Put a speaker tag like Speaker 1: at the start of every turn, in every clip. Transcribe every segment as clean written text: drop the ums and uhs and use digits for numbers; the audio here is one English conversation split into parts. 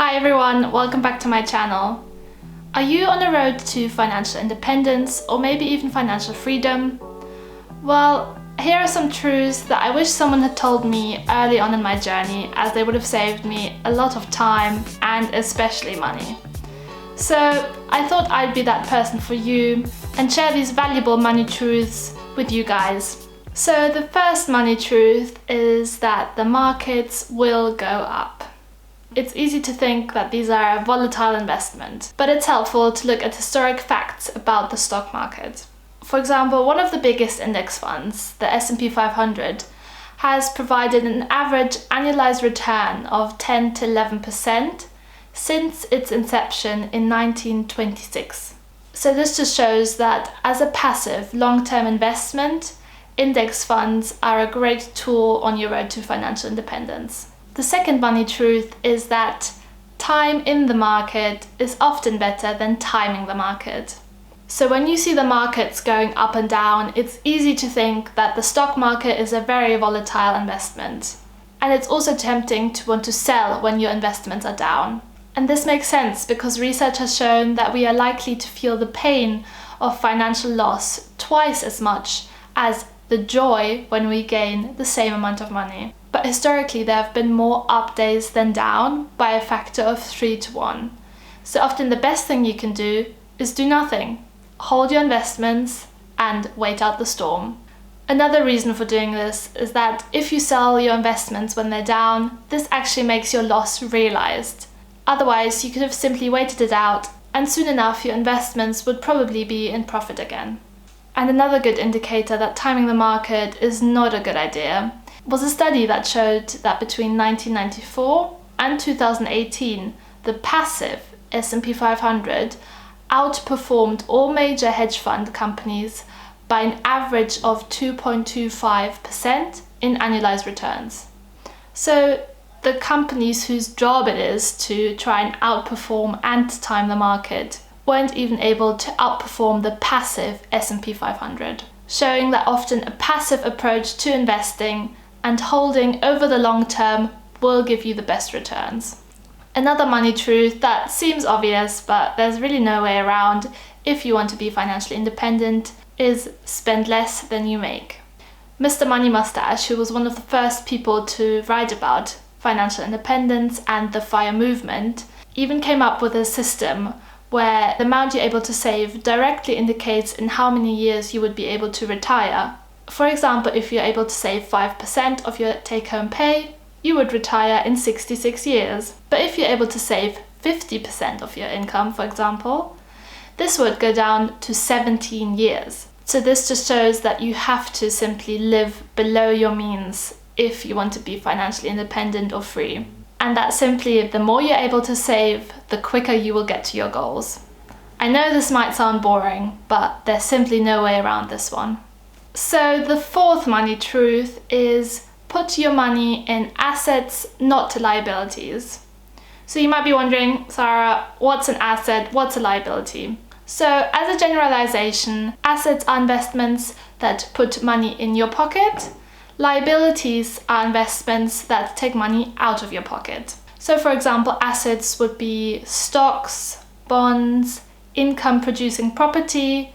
Speaker 1: Hi everyone, welcome back to my channel. Are you on the road to financial independence or maybe even financial freedom? Well, here are some truths that I wish someone had told me early on in my journey, as they would have saved me a lot of time and especially money. So I thought I'd be that person for you and share these valuable money truths with you guys. So the first money truth is that the markets will go up. It's easy to think that these are a volatile investment, but it's helpful to look at historic facts about the stock market. For example, one of the biggest index funds, the S&P 500, has provided an average annualized return of 10 to 11% since its inception in 1926. So this just shows that as a passive long-term investment, index funds are a great tool on your road to financial independence. The second money truth is that time in the market is often better than timing the market. So when you see the markets going up and down, it's easy to think that the stock market is a very volatile investment. And it's also tempting to want to sell when your investments are down. And this makes sense because research has shown that we are likely to feel the pain of financial loss twice as much as the joy when we gain the same amount of money. But historically, there have been more up days than down by a factor of 3 to 1. So often the best thing you can do is do nothing. Hold your investments and wait out the storm. Another reason for doing this is that if you sell your investments when they're down, this actually makes your loss realized. Otherwise, you could have simply waited it out, and soon enough your investments would probably be in profit again. And another good indicator that timing the market is not a good idea was a study that showed that between 1994 and 2018, the passive S&P 500 outperformed all major hedge fund companies by an average of 2.25% in annualized returns. So the companies whose job it is to try and outperform and time the market weren't even able to outperform the passive S&P 500, showing that often a passive approach to investing and holding over the long term will give you the best returns. Another money truth that seems obvious, but there's really no way around if you want to be financially independent, is spend less than you make. Mr. Money Moustache, who was one of the first people to write about financial independence and the FIRE movement, even came up with a system where the amount you're able to save directly indicates in how many years you would be able to retire. For example, if you're able to save 5% of your take-home pay, you would retire in 66 years. But if you're able to save 50% of your income, for example, this would go down to 17 years. So this just shows that you have to simply live below your means if you want to be financially independent or free. And that simply, the more you're able to save, the quicker you will get to your goals. I know this might sound boring, but there's simply no way around this one. So the fourth money truth is put your money in assets, not liabilities. So you might be wondering, Sarah, what's an asset? What's a liability? So as a generalization, assets are investments that put money in your pocket. Liabilities are investments that take money out of your pocket. So for example, assets would be stocks, bonds, income-producing property,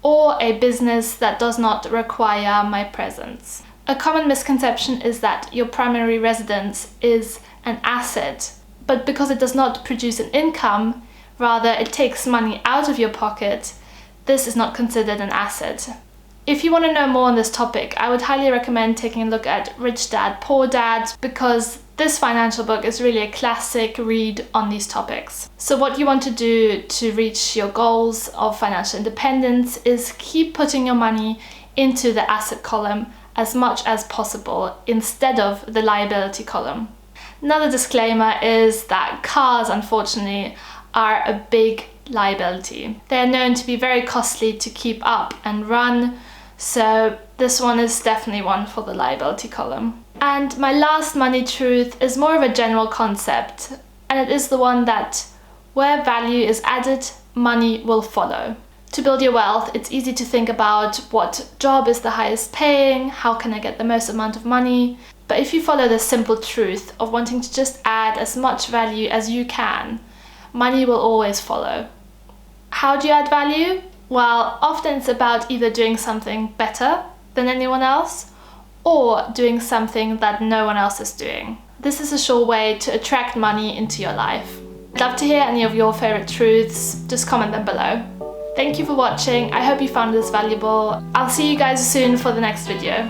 Speaker 1: or a business that does not require my presence. A common misconception is that your primary residence is an asset, but because it does not produce an income, rather it takes money out of your pocket, this is not considered an asset. If you want to know more on this topic, I would highly recommend taking a look at Rich Dad, Poor Dad, because this financial book is really a classic read on these topics. So what you want to do to reach your goals of financial independence is keep putting your money into the asset column as much as possible instead of the liability column. Another disclaimer is that cars, unfortunately, are a big liability. They are known to be very costly to keep up and run, so this one is definitely one for the liability column. And my last money truth is more of a general concept, and it is the one that where value is added, money will follow. To build your wealth, it's easy to think about what job is the highest paying, how can I get the most amount of money, But if you follow the simple truth of wanting to just add as much value as you can, money will always follow. How do you add value? Well, often it's about either doing something better than anyone else or doing something that no one else is doing. This is a sure way to attract money into your life. I'd love to hear any of your favorite truths. Just comment them below. Thank you for watching. I hope you found this valuable. I'll see you guys soon for the next video.